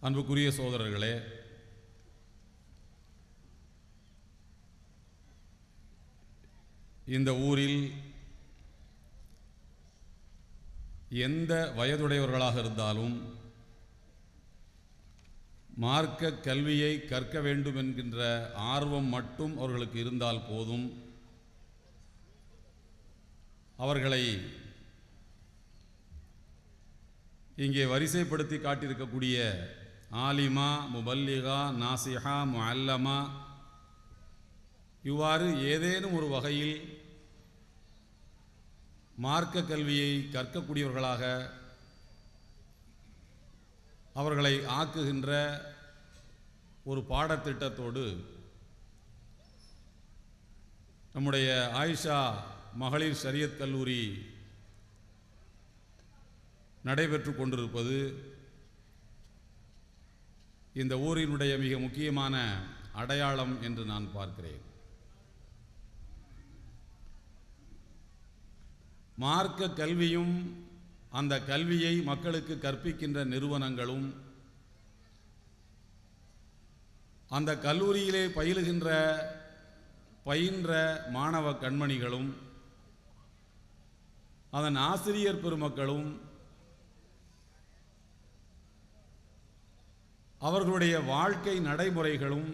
அன்புக்குரிய சகோதரர்களே, இந்த ஊரில் எந்த வயதுடையவர்களாக இருந்தாலும் மார்க்க கல்வியை கற்க வேண்டும் என்கின்ற ஆர்வம் மட்டும் அவர்களுக்கு இருந்தால் போதும். அவர்களை இங்கே வரிசைப்படுத்தி காட்டியிருக்கக்கூடிய ஆலிமா, முபல்லிகா, நாசிஹா, முஅல்லமா, இவ்வாறு ஏதேனும் ஒரு வகையில் மார்க்க கல்வியை கற்கக்கூடியவர்களாக அவர்களை ஆக்குகின்ற ஒரு பாடத்திட்டத்தோடு நம்முடைய ஆயிஷா மகளிர் ஷரியத் கல்லூரி நடைபெற்று கொண்டிருப்பது இந்த ஊரினுடைய மிக முக்கியமான அடையாளம் என்று நான் பார்க்கிறேன். மார்க்க கல்வியும் அந்த கல்வியை மக்களுக்கு கற்பிக்கின்ற நிறுவனங்களும் அந்த கல்லூரியிலே பயின்ற மாணவ கண்மணிகளும் அதன் ஆசிரியர் பெருமக்களும் அவர்களுடைய வாழ்க்கை நடைமுறைகளும்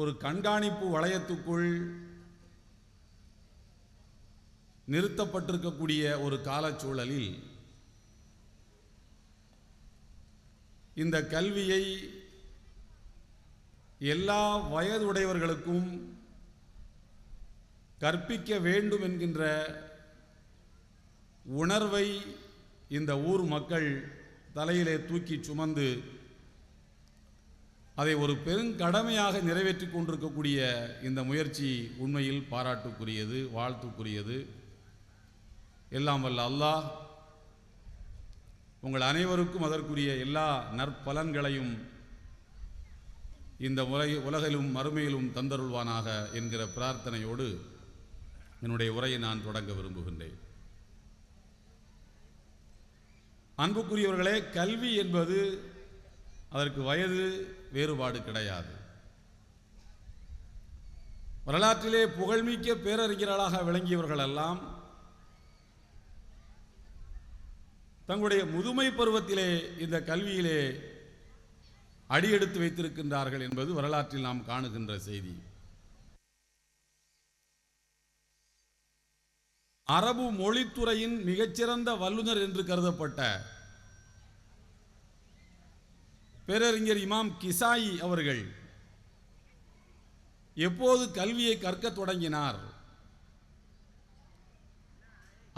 ஒரு கண்காணிப்பு வளையத்துக்குள் நிறுத்தப்பட்டிருக்கக்கூடிய ஒரு காலச்சூழலில் இந்த கல்வியை எல்லா வயதுடையவர்களுக்கும் கற்பிக்க வேண்டும் என்கின்ற உணர்வை இந்த ஊர் மக்கள் தலையிலே தூக்கி சுமந்து அதை ஒரு பெருங்கடமையாக நிறைவேற்றி கொண்டிருக்கக்கூடிய இந்த முயற்சி உண்மையில் பாராட்டுக்குரியது, வாழ்த்துக்குரியது. எல்லாம் வல்ல அல்லாஹ் உங்கள் அனைவருக்கும் அதற்குரிய எல்லா நற்பலன்களையும் இந்த உலகிலும் மறுமையிலும் தந்தருள்வானாக என்கிற பிரார்த்தனையோடு என்னுடைய உரையை நான் தொடங்க விரும்புகின்றேன். அன்புக்குரியவர்களே, கல்வி என்பது அதற்கு வயது வேறுபாடு கிடையாது. வரலாற்றிலே புகழ்மிக்க பேரறிஞர்களாக விளங்கியவர்கள் எல்லாம் தங்களுடைய முதுமை பருவத்திலே இந்த கல்வியிலே அடியெடுத்து வைத்திருக்கின்றார்கள் என்பது வரலாற்றில் நாம் காணுகின்ற செய்தி. அரபு மொழித்துறையின் மிகச்சிறந்த வல்லுநர் என்று கருதப்பட்ட பேரறிஞர் இமாம் கிசாயி அவர்கள் எப்போது கல்வியை கற்க தொடங்கினார்?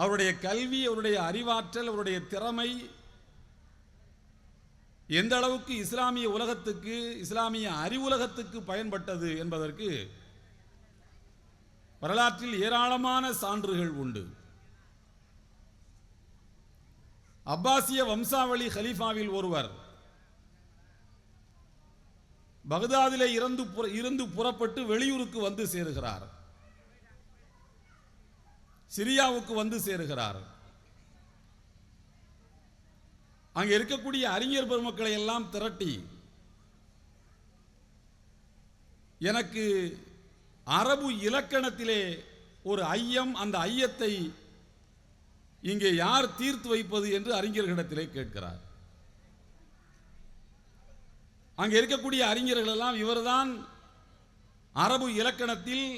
அவருடைய கல்வி, அவருடைய அறிவாற்றல், அவருடைய திறமை எந்த அளவுக்கு இஸ்லாமிய உலகத்துக்கு, இஸ்லாமிய அறிவுலகத்துக்கு பயன்பட்டது என்பதற்கு வரலாற்றில் ஏராளமான சான்றுகள் உண்டு. அப்பாசிய வம்சாவளி ஹலீஃபாவில் ஒருவர் பகதாதிலே இருந்து புறப்பட்டு வெளியூருக்கு வந்து சேருகிறார். சிரியாவுக்கு வந்து சேருகிறார். அங்கே இருக்கக்கூடிய அறிஞர் பெருமக்களை எல்லாம் திரட்டி, எனக்கு அரபு இலக்கணத்திலே ஒரு ஐயம், அந்த ஐயத்தை இங்கே யார் தீர்த்து வைப்பது என்று அறிஞர்களிடத்திலே கேட்கிறார். அங்கே இருக்கக்கூடிய அறிஞர்கள் எல்லாம் இவர்தான் அரபு இலக்கணத்தில்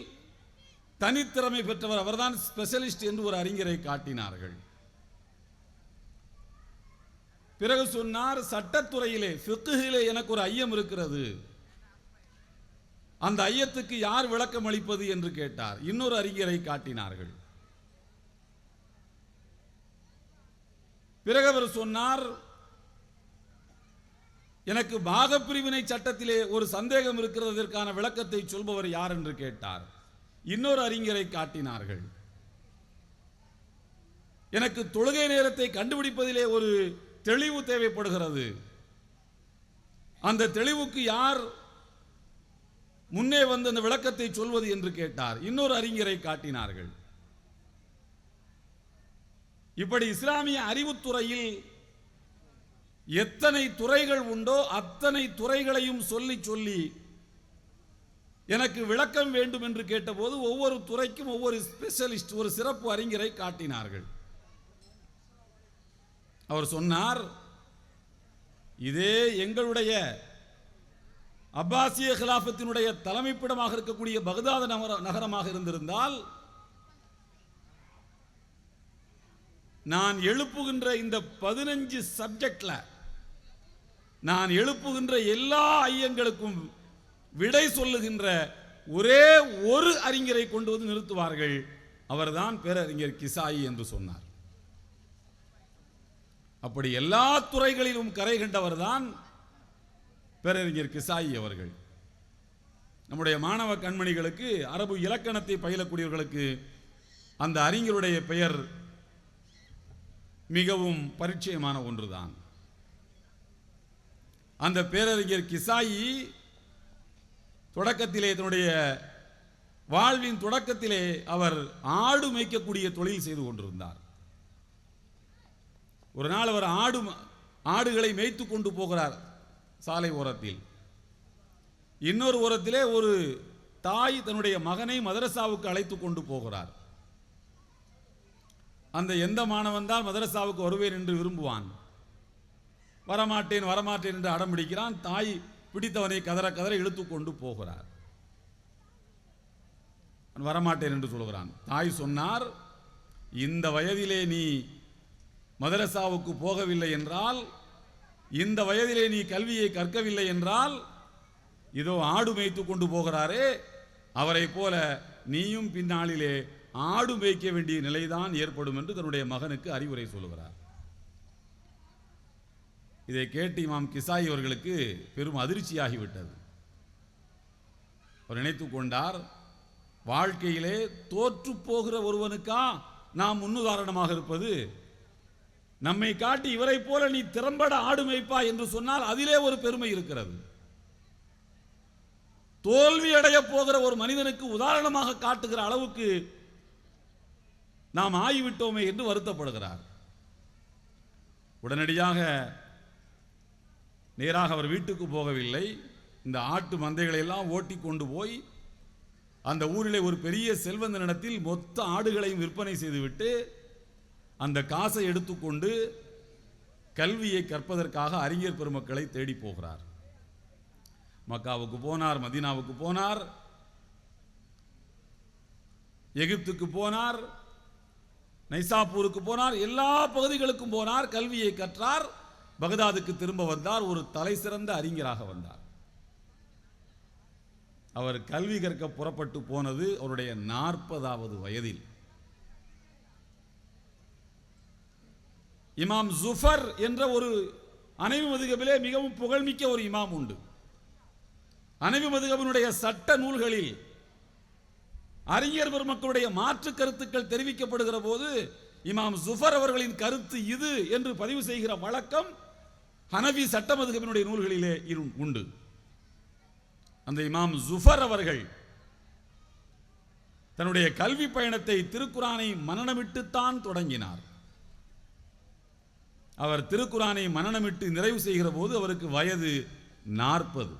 தனித்திறமை பெற்றவர், அவர்தான் ஸ்பெஷலிஸ்ட் என்று ஒரு அறிஞரை காட்டினார்கள். பிறகு சொன்னார், சட்டத்துறையிலே ஃபிக்ஹிலே எனக்கு ஒரு ஐயம் இருக்கிறது, அந்த ஐயத்துக்கு யார் விளக்கம் அளிப்பது என்று கேட்டார். இன்னொரு அறிஞரை காட்டினார்கள். பிறகு அவர் சொன்னார், எனக்கு பாகப்பிரிவினை சட்டத்திலே ஒரு சந்தேகம் இருக்கிறதற்கான விளக்கத்தை சொல்பவர் யார் என்று கேட்டார். இன்னொரு அறிஞரை காட்டினார்கள். எனக்கு தொழுகை நேரத்தை கண்டுபிடிப்பதிலே ஒரு தெளிவு தேவைப்படுகிறது, அந்த தெளிவுக்கு யார் முன்னே வந்து அந்த விளக்கத்தை சொல்வது என்று கேட்டார். இன்னொரு அறிஞரை காட்டினார்கள். இப்படி இஸ்லாமிய அறிவுத்துறையில் எத்தனை துறைகள் உண்டோ அத்தனை துறைகளையும் சொல்லி சொல்லி எனக்கு விளக்கம் வேண்டும் என்று கேட்டபோது ஒவ்வொரு துறைக்கும் ஒவ்வொரு ஸ்பெஷலிஸ்ட், ஒரு சிறப்பு அறிஞரை காட்டினார்கள். அவர் சொன்னார், இதே எங்களுடைய அப்பாசிய கிலாஃபத்தினுடைய தலைமைப்பிடமாக இருக்கக்கூடிய பகதாத் நகரமாக இருந்திருந்தால் நான் எழுப்புகின்ற இந்த 15 சப்ஜெக்ட்ல நான் எழுப்புகின்ற எல்லா ஐயங்களுக்கும் விடை சொல்லுகின்ற ஒரே ஒரு அறிஞரை கொண்டு வந்து நிறுத்துவார்கள், அவர்தான் பேரறிஞர் கிசாயி என்று சொன்னார். அப்படி எல்லா துறைகளிலும் கரை கண்டவர் தான் பேரறிஞர் கிசாயி அவர்கள். நம்முடைய மாணவ கண்மணிகளுக்கு, அரபு இலக்கணத்தை பயிலக்கூடியவர்களுக்கு அந்த அறிஞருடைய பெயர் மிகவும் பரிச்சயமான ஒன்றுதான். அந்த பேரறிஞர் கிசாயி தொடக்கத்திலே, தன்னுடைய வாழ்வின் தொடக்கத்திலே அவர் ஆடு மேய்க்கக்கூடிய தொழில் செய்து கொண்டிருந்தார். ஒரு நாள் அவர் ஆடுகளை மேய்த்து கொண்டு போகிறார் சாலை ஓரத்தில். இன்னொரு ஓரத்திலே ஒரு தாய் தன்னுடைய மகனை மதரசாவுக்கு அழைத்து கொண்டு போகிறார். அந்த எந்த மாணவன் தான் மதரசாவுக்கு வருவேன் என்று விரும்புவான்? வரமாட்டேன் வரமாட்டேன் என்று அடம் பிடிக்கிறான். தாய் பிடித்தவனை கதற கதற இழுத்து கொண்டு போகிறார். வரமாட்டேன் என்று சொல்கிறான். தாய் சொன்னார், இந்த வயதிலே நீ மதரசாவுக்கு போகவில்லை என்றால், இந்த வயதிலே நீ கல்வியை கற்கவில்லை என்றால், இதோ ஆடு மேய்த்து கொண்டு போகிறாரே அவரை போல நீயும் பின்னாளிலே ஆடு மேய்க்க வேண்டிய நிலைதான் ஏற்படும் என்று தன்னுடைய மகனுக்கு அறிவுரை சொல்லுகிறார். இதை கேட்டு இமாம் கிசாயி அவர்களுக்கு பெரும் அதிர்ச்சியாகிவிட்டது. அவர் நினைத்துக் கொண்டார், வாழ்க்கையிலே தோற்று போகிற ஒருவனுக்கா நாம் முன்னுதாரணமாக இருப்பது? நம்மை காட்டி இவரை போல நீ திறம்பட ஆடு மேய்ப்பா என்று சொன்னால் அதிலே ஒரு பெருமை இருக்கிறது. தோல்வி அடைய போகிற ஒரு மனிதனுக்கு உதாரணமாக காட்டுகிற அளவுக்கு நாம் ஆகிவிட்டோமே என்று வருத்தப்படுகிறார். உடனடியாக நேராக அவர் வீட்டுக்கு போகவில்லை. இந்த ஆட்டு மந்தைகளை எல்லாம் ஓட்டி கொண்டு போய் அந்த ஊரிலே ஒரு பெரிய செல்வந்தனிடத்தில் மொத்த ஆடுகளையும் விற்பனை செய்துவிட்டு அந்த காசை எடுத்துக்கொண்டு கல்வியை கற்பதற்காக அறிஞர் பெருமக்களை தேடி போகிறார். மக்காவுக்கு போனார், மதீனாவுக்கு போனார், எகிப்துக்கு போனார், நைசாப்பூருக்கு போனார், எல்லா பகுதிகளுக்கும் போனார், கல்வியை கற்றார். பகதாதுக்கு திரும்ப வந்தார், ஒரு தலை சிறந்த அறிஞராக வந்தார். அவர் கல்வி கற்க புறப்பட்டு போனது அவருடைய 40வது வயதில். இமாம் ஜுஃபர் என்ற ஒரு அனவி மதுகபிலே மிகவும் புகழ்மிக்க ஒரு இமாம் உண்டு. அனவி மதுகபினுடைய சட்ட நூல்களில் அறிஞர் பெருமக்களுடைய மாற்று கருத்துக்கள் தெரிவிக்கப்படுகிற போது இமாம் ஜுஃபர் அவர்களின் கருத்து இது என்று பதிவு செய்கிற வழக்கம் ஹனவி சட்ட மதுகபினுடைய நூல்களிலே உண்டு. அந்த இமாம் ஜுஃபர் அவர்கள் தன்னுடைய கல்வி பயணத்தை திருக்குரானை மனனமிட்டுத்தான் தொடங்கினார். அவர் திருக்குரானை மனனமிட்டு நிறைவு செய்கிற போது அவருக்கு வயது 40.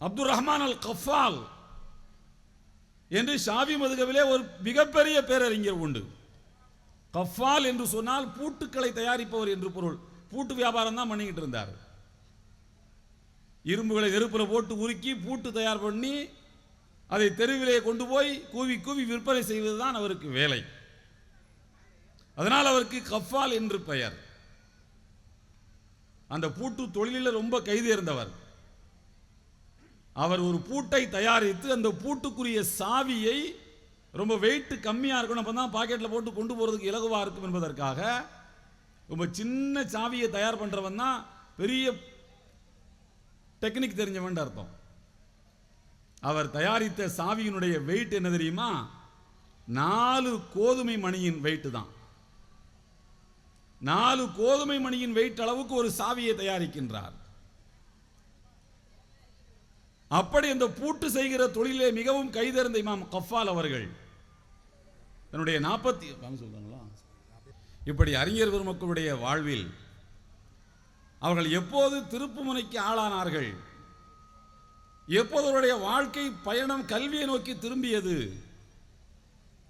அப்துல் ரஹ்மான் அல் கஃபால் என்று ஷாஃபி மதுகபிலே ஒரு மிகப்பெரிய பேரறிஞர் உண்டு. கஃபால் என்று சொன்னால் பூட்டுக்களை தயாரிப்பவர் என்று பொருள். பூட்டு வியாபாரம் தான் பண்ணிக்கிட்டு இருந்தார். இரும்புகளை நெருப்பில் போட்டு உருக்கி பூட்டு தயார் பண்ணி அதை தெருவிலே கொண்டு போய் கூவி கூவி விற்பனை செய்வதுதான் அவருக்கு வேலை. அதனால் அவருக்கு கஃபால் என்று பெயர். அந்த பூட்டு தொழிலில் ரொம்ப கைதேர்ந்தவர். அவர் ஒரு பூட்டை தயாரித்து அந்த பூட்டுக்குரிய சாவியை ரொம்ப வெயிட் கம்மியாக இருக்கணும், அப்போ தான் பாக்கெட்டில் போட்டு கொண்டு போகிறதுக்கு இலகுவாக இருக்கும் என்பதற்காக ரொம்ப சின்ன சாவியை தயார் பண்ணுறவன் தான் பெரிய டெக்னிக் தெரிஞ்சவன் அர்த்தம். அவர் தயாரித்த சாவியினுடைய வெயிட் என்ன தெரியுமா? 4 கோதுமை மணியின் வெயிட் தான். 4 கோதுமை மணியின் வெயிட் அளவுக்கு ஒரு சாவியை தயாரிக்கின்றார். அப்படி அந்த பூட்டு செய்கிற தொழிலே மிகவும் கைதேர்ந்த இமாம் கஃபால் அவர்கள் தன்னுடைய இப்படி அறிஞர் பெருமக்களுடைய வாழ்வில் அவர்கள் எப்போது திருப்புமுனைக்கு ஆளானார்கள், எப்போது அவருடைய வாழ்க்கை பயணம் கல்வியை நோக்கி திரும்பியது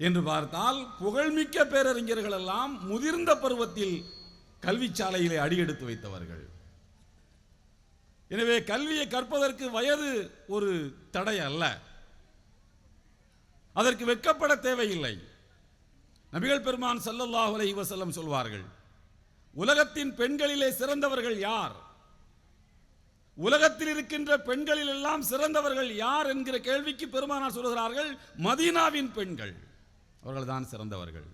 என்று பார்த்தால், புகழ்மிக்க பேரறிஞர்கள் எல்லாம் முதிர்ந்த பருவத்தில் கல்வி சாலையிலே அடியெடுத்து வைத்தவர்கள். எனவே கல்வியை கற்பதற்கு வயது ஒரு தடை அல்ல, அதற்கு வெட்கப்பட தேவையில்லை. நபிகள் பெருமான் ஸல்லல்லாஹு அலைஹி வஸல்லம் சொல்வார்கள், உலகத்தின் பெண்களிலே சிறந்தவர்கள் யார், உலகத்தில் இருக்கின்ற பெண்களில் எல்லாம் சிறந்தவர்கள் யார் என்கிற கேள்விக்கு பெருமானார் சொல்கிறார்கள், மதீனாவின் பெண்கள் அவர்கள் தான் சிறந்தவர்கள்.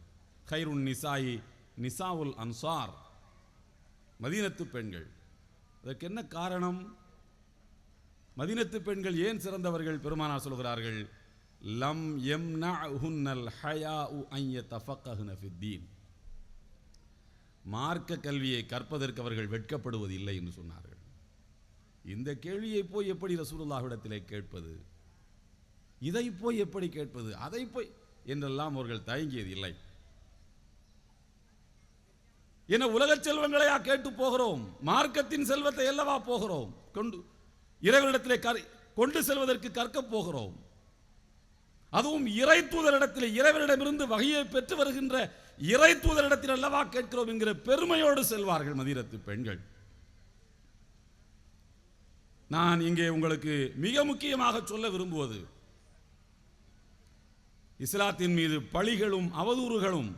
கைருன் நிசாயி நிசாவுல் அன்சார், மதீனத்து பெண்கள். அதற்கு என்ன காரணம்? மதீனத்து பெண்கள் ஏன் சிறந்தவர்கள்? பெருமானார் சொல்கிறார்கள், லம் யம்னஉஹுன்னல் ஹயாஉ அன் யதஃபக்கஹ்ன ஃபித்தீன், மார்க்க கல்வியை கற்பதற்கு அவர்கள் வெட்கப்படுவதில்லை என்று சொன்னார்கள். இந்த கேள்வியை போய் எப்படி ரசூலுல்லாஹ்விடத்திலே கேட்பது, இதை போய் எப்படி கேட்பது, அதை போய் என்றெல்லாம் அவர்கள் தயங்கியது இல்லை. என உலக செல்வங்களையா கேட்டு போகிறோம்? மார்க்கத்தின் செல்வத்தை அல்லவா போகிறோம் கொண்டு இறைவனிடத்திலே கொண்டு செல்வதற்கு கற்க போகிறோம். அதுவும் இறை தூதரிடத்தில், இறைவனிடமிருந்து வகையை பெற்று வருகின்ற இறை தூதரிடத்தில் அல்லவா கேட்கிறோம் என்கிற பெருமையோடு செல்வார்கள் மதீனத்து பெண்கள். நான் இங்கே உங்களுக்கு மிக முக்கியமாக சொல்ல விரும்புவது, இஸ்லாத்தின் மீது பழிகளும் அவதூறுகளும்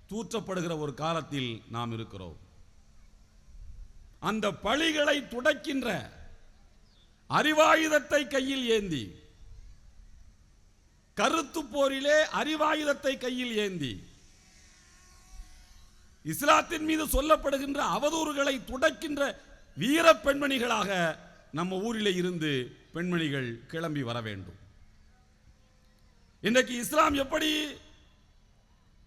தூற்றப்படுகிற ஒரு காலத்தில் நாம் இருக்கிறோம். அந்த பழிகளை துடைக்கின்ற அறிவாயுதத்தை கையில் ஏந்தி, கருத்து போரிலே அறிவாயுதத்தை கையில் ஏந்தி இஸ்லாத்தின் மீது சொல்லப்படுகின்ற அவதூறுகளை துடைக்கின்ற வீர பெண்மணிகளாக நம்ம ஊரிலே இருந்து பெண்மணிகள் கிளம்பி வர வேண்டும். இன்றைக்கு இஸ்லாம் எப்படி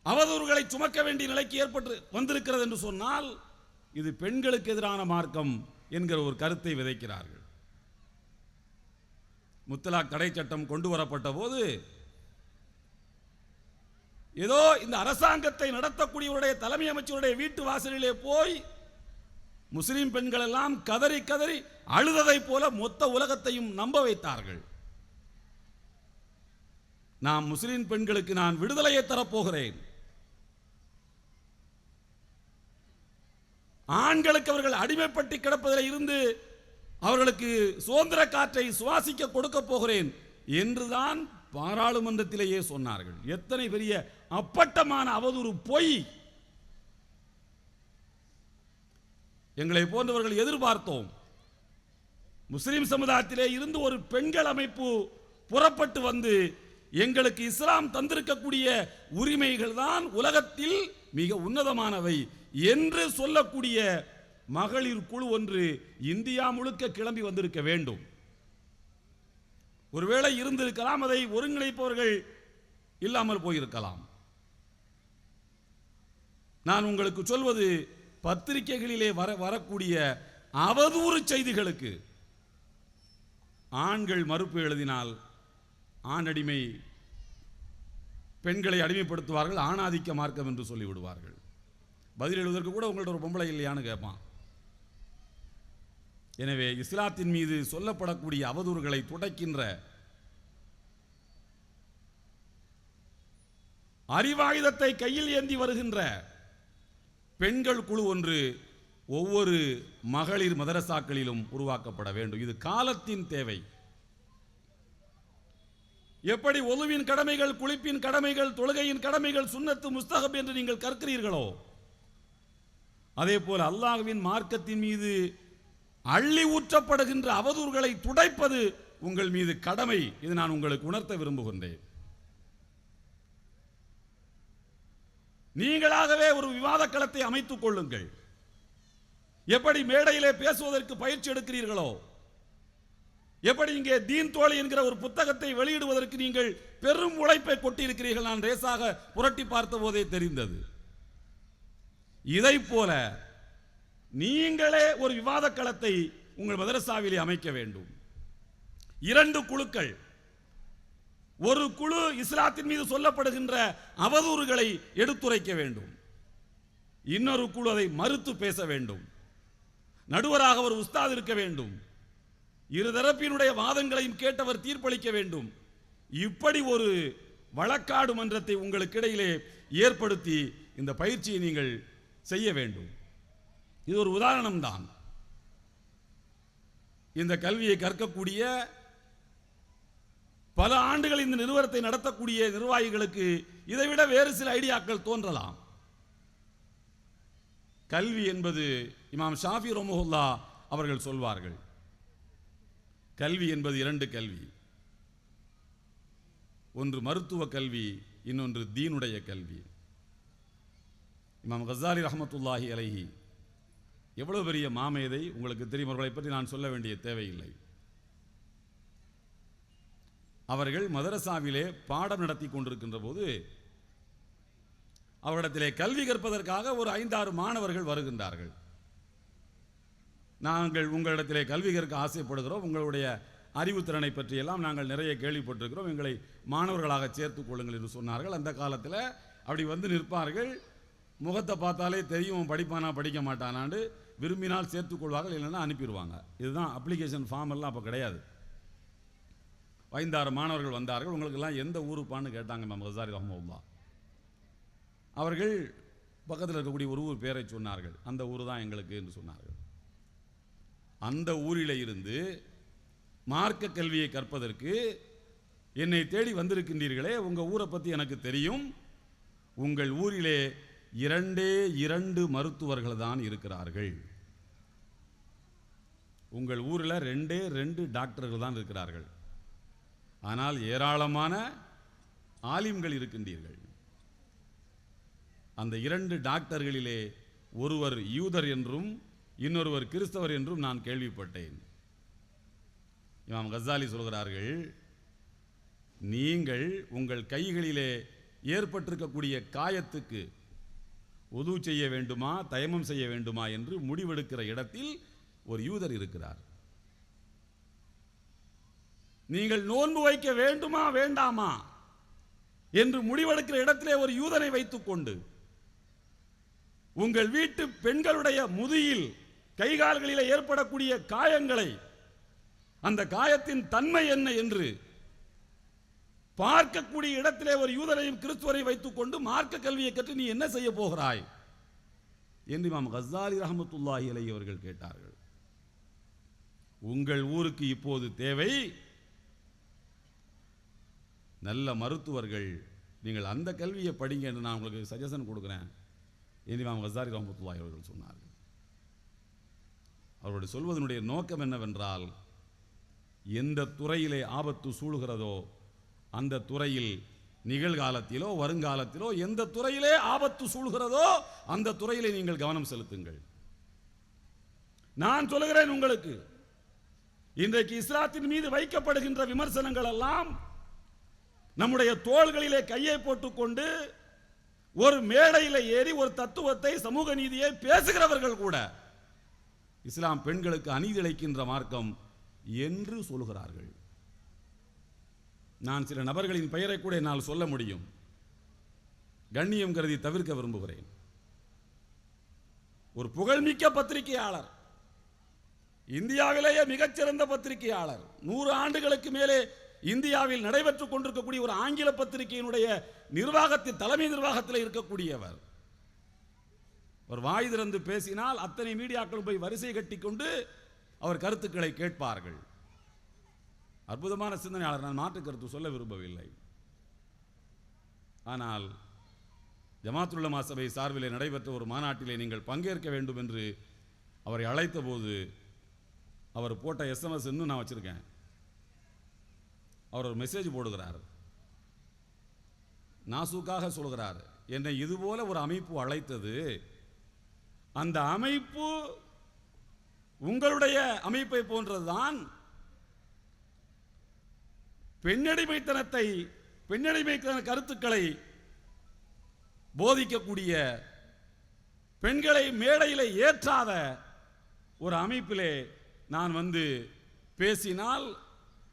அவதூறுகளை சுமக்க வேண்டிய நிலைக்கு ஏற்பட்டு வந்திருக்கிறது என்று சொன்னால், இது பெண்களுக்கு எதிரான மார்க்கம் என்கிற ஒரு கருத்தை விதைக்கிறார்கள். முத்தலாக் தடை சட்டம் கொண்டு வரப்பட்ட போது ஏதோ இந்த அரசாங்கத்தை நடத்தக்கூடியவருடைய தலைமை அமைச்சருடைய வீட்டு வாசலிலே போய் முஸ்லிம் பெண்கள் எல்லாம் கதறி கதறி அழுததை போல மொத்த உலகத்தையும் நம்ப வைத்தார்கள். நாம் முஸ்லிம் பெண்களுக்கு நான் விடுதலையை தரப்போகிறேன், ஆண்களுக்கு அவர்கள் அடிமைப்பட்டு கிடப்பதில் இருந்து அவர்களுக்கு சுதந்திர காற்றை சுவாசிக்க கொடுக்க போகிறேன் என்றுதான் பாராளுமன்றத்திலேயே சொன்னார்கள். எத்தனை பெரிய அப்பட்டமான அவதூறு பொய்! எங்களை போன்றவர்கள் எதிர்பார்த்தோம். முஸ்லிம் சமுதாயத்திலே இருந்து ஒரு பெண்கள் அமைப்பு புறப்பட்டு வந்து எங்களுக்கு இஸ்லாம் தந்திருக்கக்கூடிய உரிமைகள் தான் உலகத்தில் மிக உன்னதமானவை என்று சொல்லக்கூடிய மகளிர் குழு ஒன்று இந்தியா முழுக்க கிளம்பி வந்திருக்க வேண்டும். ஒருவேளை இருந்திருக்கலாம், அதை ஒருங்கிணைப்பவர்கள் இல்லாமல் போயிருக்கலாம். நான் உங்களுக்கு சொல்வது, பத்திரிகைகளிலே வரக்கூடிய அவதூறு செய்திகளுக்கு ஆண்கள் மறுப்பு எழுதினால் ஆணடிமை, பெண்களை அடிமைப்படுத்துவார்கள், ஆணாதிக்க மார்க்கம் என்று சொல்லிவிடுவார்கள். பதில் எழுதுவதற்கு கூட உங்கள்ட்ட ஒரு பொம்பளை இல்லையான்னு கேட்பான். எனவே இஸ்லாத்தின் மீது சொல்லப்படக்கூடிய அவதூறுகளை துடைக்கின்ற அறிவாயுதத்தை கையில் ஏந்தி வருகின்ற பெண்கள் குழு ஒன்று ஒவ்வொரு மகளிர் மதரசாக்களிலும் உருவாக்கப்பட வேண்டும். இது காலத்தின் தேவை. எப்படி ஒழுவின் கடமைகள், குளிப்பின் கடமைகள், தொழுகையின் கடமைகள், சுன்னத்து முஸ்தஹப் என்று நீங்கள் கற்கிறீர்களோ, அதே போல அல்லாஹ்வின் மார்க்கத்தின் மீது அள்ளி ஊற்றப்படுகின்ற அவதூறுகளை துடைப்பது உங்கள் மீது கடமை. இது நான் உங்களுக்கு உணர்த்த விரும்புகின்றேன். நீங்களாகவே ஒரு விவாத களத்தை அமைத்துக் கொள்ளுங்கள். எப்படி மேடையிலே பேசுவதற்கு பயிற்சி எடுக்கிறீர்களோ, எப்படி இங்கே தீன் தோழி என்கிற ஒரு புத்தகத்தை வெளியிடுவதற்கு நீங்கள் பெரும் உழைப்பை கொட்டியிருக்கிறீர்கள். நான் ரேசாக புரட்டி பார்த்த போதே தெரிந்தது. இதை போல நீங்களே ஒரு விவாத களத்தை உங்கள் மதரசாவிலே அமைக்க வேண்டும். 2 குழுக்கள், ஒரு குழு இஸ்லாத்தின் மீது சொல்லப்படுகின்ற அவதூறுகளை எடுத்துரைக்க வேண்டும், இன்னொரு குழு அதை மறுத்து பேச வேண்டும். நடுவராக ஒரு உஸ்தாத் இருக்க வேண்டும். இருதரப்பினுடைய வாதங்களையும் கேட்டவர் தீர்ப்பளிக்க வேண்டும். இப்படி ஒரு வழக்காடு மன்றத்தை உங்களுக்கு இடையிலே ஏற்படுத்தி இந்த பயிற்சியை நீங்கள் செய்ய வேண்டும். இது ஒரு உதாரணம் தான். இந்த கல்வியை கற்கக்கூடிய பல ஆண்டுகள் இந்த நிறுவனத்தை நடத்தக்கூடிய நிர்வாகிகளுக்கு இதைவிட வேறு சில ஐடியாக்கள் தோன்றலாம். கல்வி என்பது இமாம் ஷாஃபி ரஹ்மத்துல்லாஹி அவர்கள் சொல்வார்கள், கல்வி என்பது இரண்டு கல்வி. ஒன்று மருத்துவ கல்வி, இன்னொன்று தீனுடைய கல்வி. இமாம் கஸாலி ரஹ்மத்துல்லாஹி அலைஹி எவ்வளவு பெரிய மாமேதை உங்களுக்கு தெரியும். அவர்களை பற்றி நான் சொல்ல வேண்டிய தேவையில்லை. அவர்கள் மதரசாவிலே பாடம் நடத்தி கொண்டிருக்கின்ற போது அவரிடத்திலே கல்வி கற்பதற்காக ஒரு 5-6 மாணவர்கள் வருகின்றார்கள். நாங்கள் உங்களிடத்திலே கல்வி கற்க ஆசைப்படுகிறோம், உங்களுடைய அறிவுத்திறனை பற்றியெல்லாம் நாங்கள் நிறைய கேள்விப்பட்டிருக்கிறோம், எங்களை மாணவர்களாக சேர்த்துக் கொள்ளுங்கள் என்று சொன்னார்கள். அந்த காலத்தில் அப்படி வந்து நிற்பார்கள். முகத்தை பார்த்தாலே தெரியும் படிப்பானா படிக்க மாட்டானான்னு. விரும்பினால் சேர்த்துக்கொள்வார்கள், இல்லைன்னா அனுப்பிடுவாங்க. இதுதான் அப்ளிகேஷன் ஃபார்ம் எல்லாம் அப்போ கிடையாது. 5-6 மாணவர்கள் வந்தார்கள். உங்களுக்கெல்லாம் எந்த ஊருப்பான்னு கேட்டாங்க இமாம் கஸாலி ரஹ்மத்துல்லாஹி. அவர்கள் பக்கத்தில் இருக்கக்கூடிய ஒரு ஊர் பேரை சொன்னார்கள். அந்த ஊர் தான் எங்களுக்கு என்று சொன்னார்கள். அந்த ஊரில் இருந்து மார்க்க கல்வியை கற்பதற்கு என்னை தேடி வந்திருக்கின்றீர்களே, உங்கள் ஊரை பற்றி எனக்கு தெரியும். உங்கள் ஊரிலே 2 மருத்துவர்கள் தான் இருக்கிறார்கள். உங்கள் ஊரில் 2 டாக்டர்கள் தான் இருக்கிறார்கள். ஆனால் ஏராளமான ஆலிம்கள் இருக்கின்றீர்கள். அந்த 2 டாக்டர்களிலே ஒருவர் யூதர் என்றும் இன்னொருவர் கிறிஸ்தவர் என்றும் நான் கேள்விப்பட்டேன். இமாம் கஸாலி சொல்கிறார்கள், நீங்கள் உங்கள் கைகளிலே ஏற்பட்டிருக்கக்கூடிய காயத்துக்கு உது செய்ய வேண்டுமா தயமம் செய்ய வேண்டுமா என்று முடிவெடுக்கிற இடத்தில் ஒரு யூதர் இருக்கிறார். நீங்கள் நோன்பு வைக்க வேண்டுமா வேண்டாமா என்று முடிவெடுக்கிற இடத்திலே ஒரு யூதனை வைத்துக் கொண்டு உங்கள் வீட்டு பெண்களுடைய முதுகில் கைகால்களிலே ஏற்படக்கூடிய காயங்களை, அந்த காயத்தின் தன்மை என்ன என்று பார்க்கக்கூடிய இடத்திலே ஒரு யூதரையும் கிறிஸ்துவரையும் வைத்துக் கொண்டு மார்க்க கல்வியை கற்று நீ என்ன செய்ய போகிறாய் என்று இமாம் கஸாலி ரஹ்மத்துல்லாஹி அலைஹி அவர்கள் கேட்டார்கள். உங்கள் ஊருக்கு இப்போது தேவை நல்ல மருத்துவர்கள். நீங்கள் அந்த கல்வியை படிங்க என்று நான் உங்களுக்கு சஜஷன் கொடுக்கிறேன் என்று இமாம் கஸாலி ரஹ்மத்துல்லாஹி அவர்கள் சொன்னார்கள். அவருடைய சொல்வதனுடைய நோக்கம் என்னவென்றால், எந்த துறையிலே ஆபத்து சூழுகிறதோ அந்த துறையில் நிகழ்காலத்திலோ வருங்காலத்திலோ எந்த துறையிலே ஆபத்து சூழ்கிறதோ அந்த துறையிலே நீங்கள் கவனம் செலுத்துங்கள். நான் சொல்லுகிறேன் உங்களுக்கு, இன்றைக்கு இஸ்லாத்தின் மீது வைக்கப்படுகின்ற விமர்சனங்கள் எல்லாம் நம்முடைய தோள்களிலே கையை போட்டுக்கொண்டு ஒரு மேடையில் ஏறி ஒரு தத்துவத்தை சமூக நீதியை பேசுகிறவர்கள் கூட இஸ்லாம் பெண்களுக்கு அநீதி இழைக்கின்ற மார்க்கம் என்று சொல்கிறார்கள். நான் சில நபர்களின் பெயரை கூட என்னால் சொல்ல முடியும். கண்ணியம் கருதி தவிர்க்க விரும்புகிறேன். ஒரு புகழ்மிக்க பத்திரிகையாளர், இந்தியாவிலேயே மிகச்சிறந்த பத்திரிகையாளர், 100 ஆண்டுகளுக்கு மேலே இந்தியாவில் நடைபெற்றுக் கொண்டிருக்கக்கூடிய ஒரு ஆங்கில பத்திரிகையினுடைய நிர்வாகத்தில் தலைமை நிர்வாகத்தில் இருக்கக்கூடியவர். அவர் வாய் திறந்து பேசினால் அத்தனை மீடியாக்கள் போய் வரிசை கட்டிக்கொண்டு அவர் கருத்துக்களை கேட்பார்கள். அற்புதமான சிந்தனையாளர், நான் மாற்று கருத்து சொல்ல விரும்பவில்லை. ஆனால் ஜமாத்துல் உலமா சபை சார்பிலே நடைபெற்ற ஒரு மாநாட்டிலே நீங்கள் பங்கேற்க வேண்டும் என்று அவரை அழைத்த போது அவர் போட்ட SMS இன்னும் நான் வச்சிருக்கேன். அவர் ஒரு மெசேஜ் போடுகிறார், நாசூக்காக சொல்கிறார், என்னை இதுபோல ஒரு அமைப்பு அழைத்தது, அந்த அமைப்பு உங்களுடைய அமைப்பை போன்றதுதான். பெண்ணடிமைத்தன கருத்துக்களை போதிக்கக்கூடிய, பெண்களை மேடையில் ஏற்றாத ஒரு அமைப்பிலே நான் வந்து பேசினால்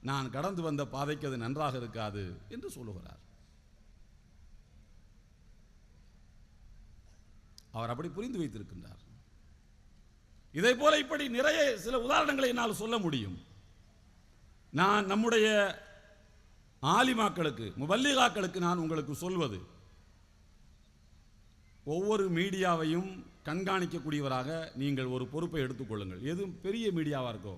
நான் கடந்து வந்த பாதைக்கு அது நன்றாக இருக்காது என்று சொல்லுகிறார். அவர் அப்படி புரிந்து வைத்திருக்கின்றார். இதை போல இப்படி நிறைய சில உதாரணங்களை என்னால் சொல்ல முடியும். நான் நம்முடைய ஆலிமாக்களுக்கு, முபல்லிகாக்களுக்கு நான் உங்களுக்கு சொல்வது, ஒவ்வொரு மீடியாவையும் கண்காணிக்கக்கூடியவராக நீங்கள் ஒரு பொறுப்பை எடுத்துக்கொள்ளுங்கள். எதுவும் பெரிய மீடியாவா இருக்கோ.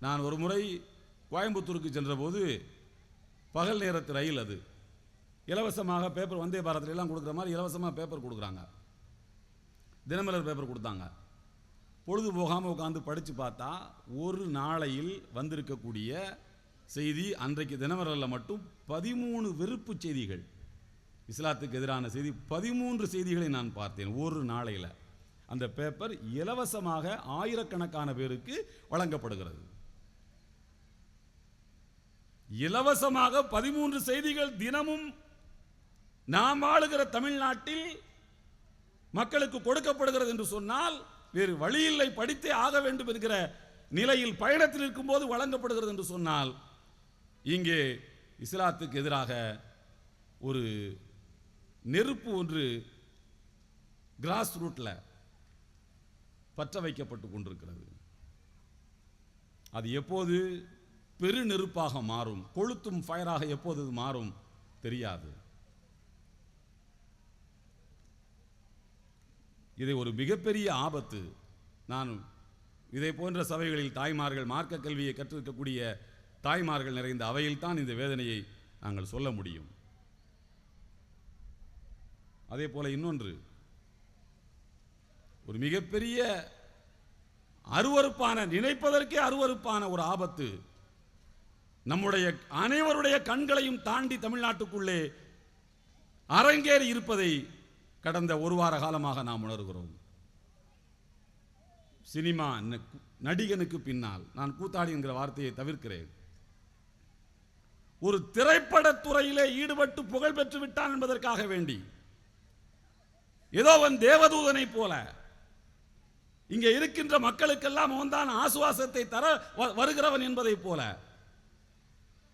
நான் ஒரு முறை கோயம்புத்தூருக்கு சென்ற போது பகல் நேரத்து ரயில், அது இலவசமாக பேப்பர், வந்தே பாரத்தில் எல்லாம் கொடுக்குற மாதிரி இலவசமாக பேப்பர் கொடுக்குறாங்க. தினமலர் பேப்பர் கொடுத்தாங்க. பொழுது போகாமல் உட்காந்து படித்து பார்த்தா ஒரு நாளையில் வந்திருக்கக்கூடிய செய்தி, அன்றைக்கு தினமலரில் மட்டும் 13 வெறுப்பு செய்திகள், இஸ்லாத்துக்கு எதிரான செய்தி 13 செய்திகளை நான் பார்த்தேன் ஒரு நாளையில். அந்த பேப்பர் இலவசமாக ஆயிரக்கணக்கான பேருக்கு வழங்கப்படுகிறது. இலவசமாக 13 செய்திகள் தினமும் நாம் ஆளுகிற தமிழ்நாட்டில் மக்களுக்கு கொடுக்கப்படுகிறது என்று சொன்னால் வேறு வழியில்லை, படித்தே ஆக வேண்டும் என்கிற நிலையில் பயணத்தில் இருக்கும் போது வழங்கப்படுகிறது என்று சொன்னால், இங்கே இஸ்லாத்துக்கு எதிராக ஒரு நெருப்பு ஒன்று கிராஸ் ரூட்ல பற்ற வைக்கப்பட்டு கொண்டிருக்கிறது. அது எப்போது பெரு நெருப்பாக மாறும், கொளுத்தும் ஃபயராக எப்போது மாறும் தெரியாது. இதை ஒரு மிகப்பெரிய ஆபத்து. நான் இதை போன்ற சபைகளில் தாய்மார்கள், மார்க்க கல்வியை கற்றிருக்கக்கூடிய தாய்மார்கள் நிறைந்த அவையில் தான் இந்த வேதனையை நாங்கள் சொல்ல முடியும். அதே போல இன்னொன்று, ஒரு மிகப்பெரிய அருவருப்பான, நினைப்பதற்கே அருவருப்பான ஒரு ஆபத்து நம்முடைய அனைவருடைய கண்களையும் தாண்டி தமிழ்நாட்டுக்குள்ளே அரங்கேறி இருப்பதை கடந்த ஒரு வார காலமாக நாம் உணர்கிறோம். சினிமா நடிகனுக்கு பின்னால், நான் கூத்தாடி என்கிற வார்த்தையை தவிர்க்கிறேன், ஒரு திரைப்படத்துறையிலே ஈடுபட்டு புகழ் பெற்று விட்டான் என்பதற்காக வேண்டி ஏதோ அவன் தேவதூதனை போல இங்கே இருக்கின்ற மக்களுக்கெல்லாம் அவன் தான் ஆசுவாசத்தை தர வருகிறவன் என்பதை போல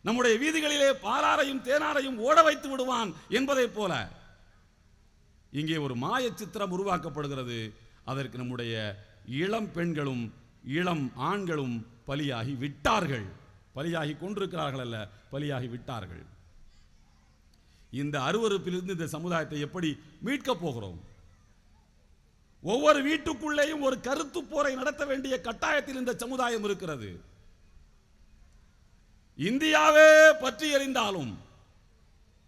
நம்முடைய வீதிகளிலே பாலாரையும் தேனாரையும் ஓட வைத்து விடுவான் என்பதை போல இங்கே ஒரு மாய சித்திரம் உருவாக்கப்படுகிறது. அதற்கு நம்முடைய இளம் பெண்களும் இளம் ஆண்களும் பலியாகி விட்டார்கள். பலியாகி கொண்டிருக்கிறார்கள் அல்ல, பலியாகி விட்டார்கள். இந்த அருவருப்பிலிருந்து இந்த சமுதாயத்தை எப்படி மீட்கப் போகிறோம்? ஒவ்வொரு வீட்டுக்குள்ளேயும் ஒரு கருத்து போரை நடத்த வேண்டிய கட்டாயத்தில் இந்த சமுதாயம் இருக்கிறது. இந்தியாவே பற்றி எறிந்தாலும்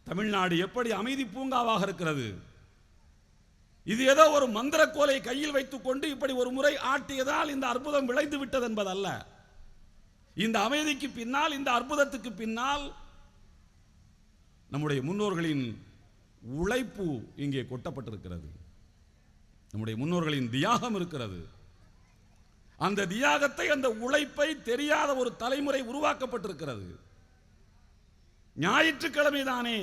தமிழ்நாடு எப்படி அமைதி பூங்காவாக இருக்கிறது? இது ஏதோ ஒரு மந்திரக்கோலை கையில் வைத்துக் கொண்டு இப்படி ஒரு முறை ஆட்டியதால் இந்த அற்புதம் விளைந்து விட்டது என்பதல்ல. இந்த அமைதிக்கு பின்னால், இந்த அற்புதத்துக்கு பின்னால் நம்முடைய முன்னோர்களின் உழைப்பு இங்கே கொட்டப்பட்டிருக்கிறது. நம்முடைய முன்னோர்களின் தியாகம் இருக்கிறது. அந்த தியாகத்தை, அந்த உழைப்பை தெரியாத ஒரு தலைமுறை உருவாக்கப்பட்டிருக்கிறது. ஞாயிற்றுக்கிழமை தானே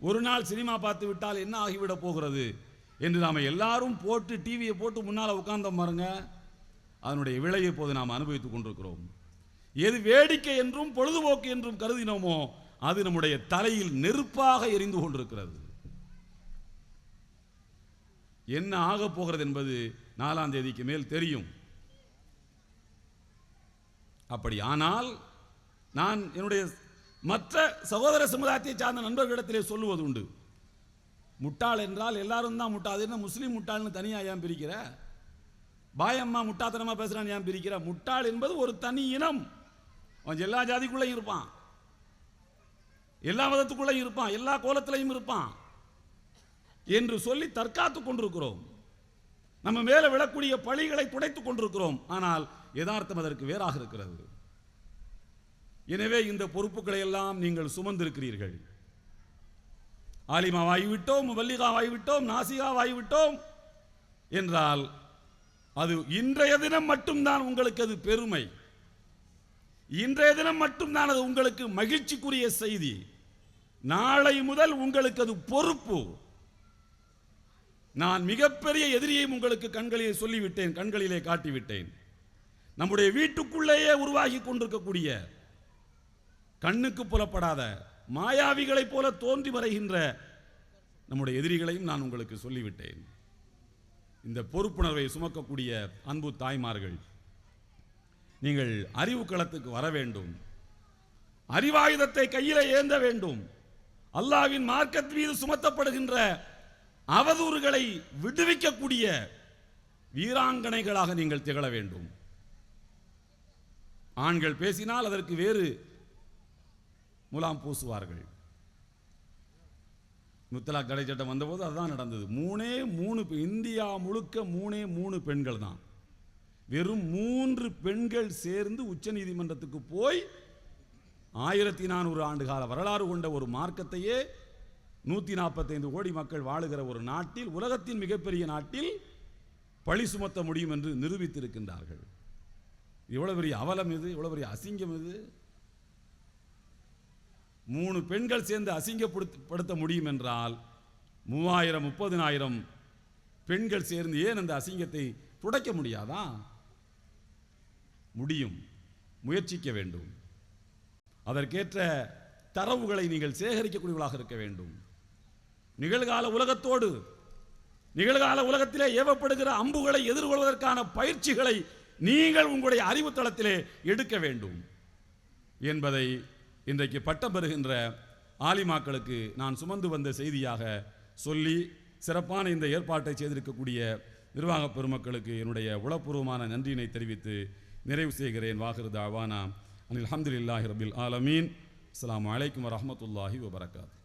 ஒரு நாள் சினிமா பார்த்து விட்டால் என்ன ஆகிவிட போகிறது என்று நாம எல்லாரும் போட்டு டிவியை போட்டு முன்னால் உட்கார்ந்தோம் பாருங்க. அதனுடைய விளைவை இப்போது நாம் அனுபவித்துக் கொண்டிருக்கிறோம். எது வேடிக்கை என்றும் பொழுதுபோக்கு என்றும் கருதினோமோ அது நம்முடைய தலையில் நெருப்பாக எரிந்து கொண்டிருக்கிறது. என்ன ஆக போகிறது என்பது 4ஆம் தேதிக்கு மேல் தெரியும். அப்படி ஆனால் நான் என்னுடைய மற்ற சகோதர சமுதாயத்தை சார்ந்த நண்பர்களிடத்திலே சொல்லுவது உண்டு, முட்டாள் என்றால் எல்லாரும் தான் முட்டாள். என்ன முஸ்லீம் முட்டாள்னு தனியா ஏன் பிரிக்கிற? பாயம்மா முட்டாத்தனமா பேசுறான்னு ஏன் பிரிக்கிற? முட்டாள் என்பது ஒரு தனி இனம். அவன் எல்லா ஜாதிக்குள்ளேயும் இருப்பான், எல்லா மதத்துக்குள்ளேயும் இருப்பான், எல்லா கோலத்திலையும் இருப்பான் என்று சொல்லி தற்காத்துக் கொண்டிருக்கிறோம். நம்ம மேல விழக்கூடிய பழிகளை துடைத்துக் கொண்டிருக்கிறோம். ஆனால் யதார்த்தம் அதற்கு வேறாக இருக்கிறது. எனவே இந்த பொறுப்புகளை எல்லாம் நீங்கள் சுமந்திருக்கிறீர்கள். ஆலிமாவாகிவிட்டோம், முபல்லிகாவாகிவிட்டோம், நாசிகாவாகிவிட்டோம் என்றால் அது இன்றைய தினம் மட்டும்தான் உங்களுக்கு அது பெருமை. இன்றைய தினம் மட்டும்தான் அது உங்களுக்கு மகிழ்ச்சிக்குரிய செய்தி. நாளை முதல் உங்களுக்கு அது பொறுப்பு. நான் மிகப்பெரிய எதிரியையும் உங்களுக்கு கண்களிலே சொல்லிவிட்டேன், கண்களிலே காட்டிவிட்டேன். நம்முடைய வீட்டுக்குள்ளேயே உருவாகி கொண்டிருக்கக்கூடிய கண்ணுக்கு புலப்படாத மாயாவிகளைப் போல தோன்றி மறைகின்ற நம்முடைய எதிரிகளையும் நான் உங்களுக்கு சொல்லிவிட்டேன். இந்த பொறுப்புணர்வை சுமக்கக்கூடிய அன்பு தாய்மார்கள், நீங்கள் அறிவு களத்துக்கு வர வேண்டும். அறிவாயுதத்தை கையில ஏந்த வேண்டும். அல்லாஹ்வின் மார்க்கத்தின் மீது சுமத்தப்படுகின்ற அவதூறுகளை விடுவிக்கக்கூடிய வீராங்கனைகளாக நீங்கள் திகழ வேண்டும். ஆண்கள் பேசினால் அதற்கு வேறு முலாம் பூசுவார்கள். முத்தலாக் தடை சட்டம் வந்தபோது அதுதான் நடந்தது. 3 இந்தியா முழுக்க 3 பெண்கள் தான். வெறும் 3 பெண்கள் சேர்ந்து உச்ச நீதிமன்றத்துக்கு போய் 1400 ஆண்டு கால வரலாறு கொண்ட ஒரு மார்க்கத்தையே 145 கோடி மக்கள் வாழுகிற ஒரு நாட்டில், உலகத்தின் மிகப்பெரிய நாட்டில் பழி சுமத்த முடியும் என்று நிரூபித்திருக்கின்றார்கள். எவ்வளவு பெரிய அவலம் இது, எவ்வளவு பெரிய அசிங்கம் இது. 3 பெண்கள் சேர்ந்து அசிங்கப்படுத்த முடியும் என்றால் 3000 30,000 பெண்கள் சேர்ந்து ஏன் அந்த அசிங்கத்தை துடைக்க முடியாதா? முடியும். முயற்சிக்க வேண்டும். அதற்கேற்ற தரவுகளை நீங்கள் சேகரிக்கக்கூடியவர்களாக இருக்க வேண்டும். நிகழ்கால உலகத்தோடு, நிகழ்கால உலகத்திலே ஏவப்படுகிற அம்புகளை எதிர்கொள்வதற்கான பயிற்சிகளை நீங்கள் உங்களுடைய அறிவு தளத்திலே எடுக்க வேண்டும் என்பதை இன்றைக்கு பட்டம் பெறுகின்ற ஆலிமாக்களுக்கு நான் சுமந்து வந்த செய்தியாக சொல்லி, சிறப்பான இந்த ஏற்பாட்டை செய்திருக்கக்கூடிய நிர்வாக பெருமக்களுக்கு என்னுடைய உளப்பூர்வமான நன்றியினை தெரிவித்து நிறைவு செய்கிறேன். வாஹிரு தாவானா அனில் அல்ஹம்துலில்லாஹி ரபில் ஆலமீன். அஸ்ஸலாமு அலைக்கும் வரஹ்மத்துல்லாஹி வபரகாத்துஹு.